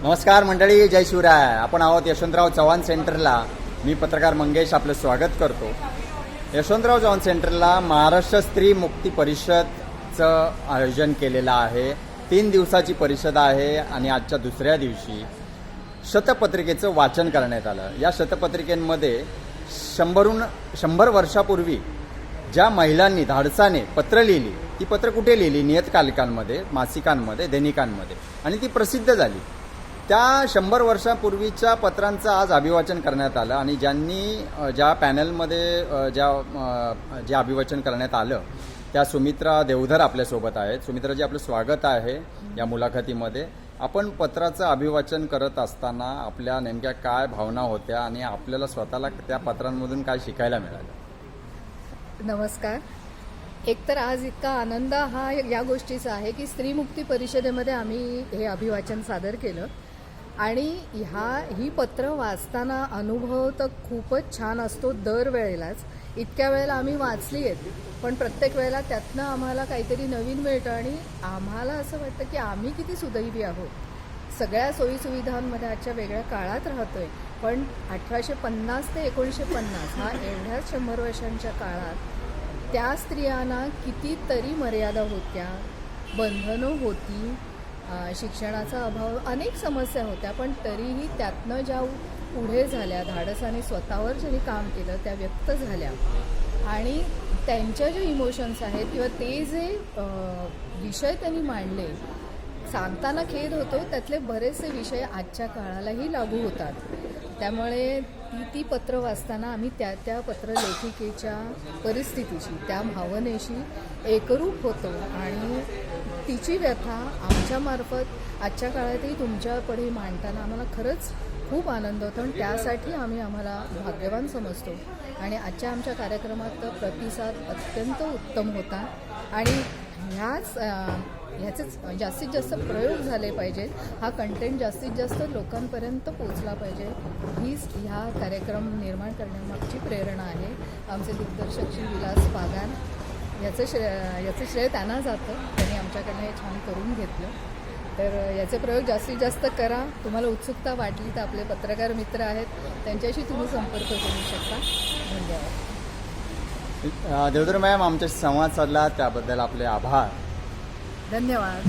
नमस्कार मंडळी, जय शिवराय. आपण आहोत यशवंतराव चव्हाण सेंटरला. मी पत्रकार मंगेश आपलं स्वागत करतो. यशवंतराव चव्हाण सेंटरला महाराष्ट्र स्त्री मुक्ती परिषदचं आयोजन केलेलं आहे. 3 दिवसाची परिषद आहे आणि आजच्या दुसऱ्या दिवशी शतपत्रिकेचं वाचन करण्यात आलं. या शतपत्रिकेमध्ये 100 वर्षापूर्वी ज्या महिलांनी धाडसाने पत्र लिहिली, ती पत्र कुठे लिहिली? नियतकालिकांमध्ये, मासिकांमध्ये, दैनिकांमध्ये, आणि ती प्रसिद्ध झाली. त्या 100 वर्षापूर्वीच्या पत्रांचं आज अभिवाचन करण्यात आलं आणि ज्या पॅनलमध्ये जे अभिवाचन करण्यात आलं त्या सुमित्रा देवधर आपल्यासोबत आहेत. सुमित्राजी, आपलं स्वागत आहे या मुलाखतीमध्ये. आपण पत्राचं अभिवाचन करत असताना आपल्या नेमक्या काय भावना होत्या आणि आपल्याला स्वतःला त्या पत्रांमधून काय शिकायला मिळालं? नमस्कार. एकतर आज इतका आनंद हा या गोष्टीचा आहे की स्त्री मुक्ती परिषदेमध्ये आम्ही हे अभिवाचन सादर केलं आणि ही पत्र वाचताना अनुभव तर खूपच छान असतो दरवेळेलाच. इतक्या वेळेला आम्ही वाचली आहेत, पण प्रत्येक वेळेला त्यातनं आम्हाला काहीतरी नवीन मिळतं आणि आम्हाला असं वाटतं की आम्ही किती सुदैवी आहोत. सगळ्या सोयीसुविधांमध्ये आजच्या वेगळ्या काळात राहतोय, पण 1850 ते 1950 हा एवढ्याच 100 वर्षांच्या काळात त्या स्त्रियांना कितीतरी मर्यादा होत्या, बंधनं होती, शिक्षणाचा अभाव, अनेक समस्या होत्या, पण तरीही त्यातनं ज्या पुढे झाल्या, धाडसाने स्वतःवर ज्यांनी काम केलं त्या व्यक्त झाल्या आणि त्यांच्या जे इमोशन्स आहेत किंवा ते जे विषय त्यांनी मांडले, सांगताना खेद होतो, त्यातले बरेचसे विषय आजच्या काळालाही लागू होतात. त्यामुळे ती पत्र वाचताना आम्ही त्या पत्रलेखिकेच्या परिस्थितीशी, त्या भावनेशी एकरूप होतो आणि तिची व्यथा आमच्यामार्फत आजच्या काळातही तुमच्यापुढे मांडताना आम्हाला खरंच खूप आनंद होतो आणि त्यासाठी आम्हाला भाग्यवान समजतो. आणि आजच्या आमच्या कार्यक्रमात प्रतिसाद अत्यंत उत्तम होता आणि ह्याचेच जास्तीत जास्त प्रयोग झाले पाहिजेत. हा कंटेंट जास्तीत जास्त लोकांपर्यंत पोचला पाहिजे, हीच ह्या कार्यक्रम निर्माण करण्यामागची प्रेरणा आहे. आमचे दिग्दर्शक श्री विलास पागान, याचं श्रेय त्यांना जातं. त्यांनी आमच्याकडनं हे छान करून घेतलं. तर याचे प्रयोग जास्तीत जास्त करा. तुम्हाला उत्सुकता वाटली तर आपले पत्रकार मित्र आहेत, त्यांच्याशी तुम्ही संपर्क करू शकता. धन्यवाद. देवधर मॅम, आमच्याशी संवाद साधला त्याबद्दल आपले आभार. धन्यवाद.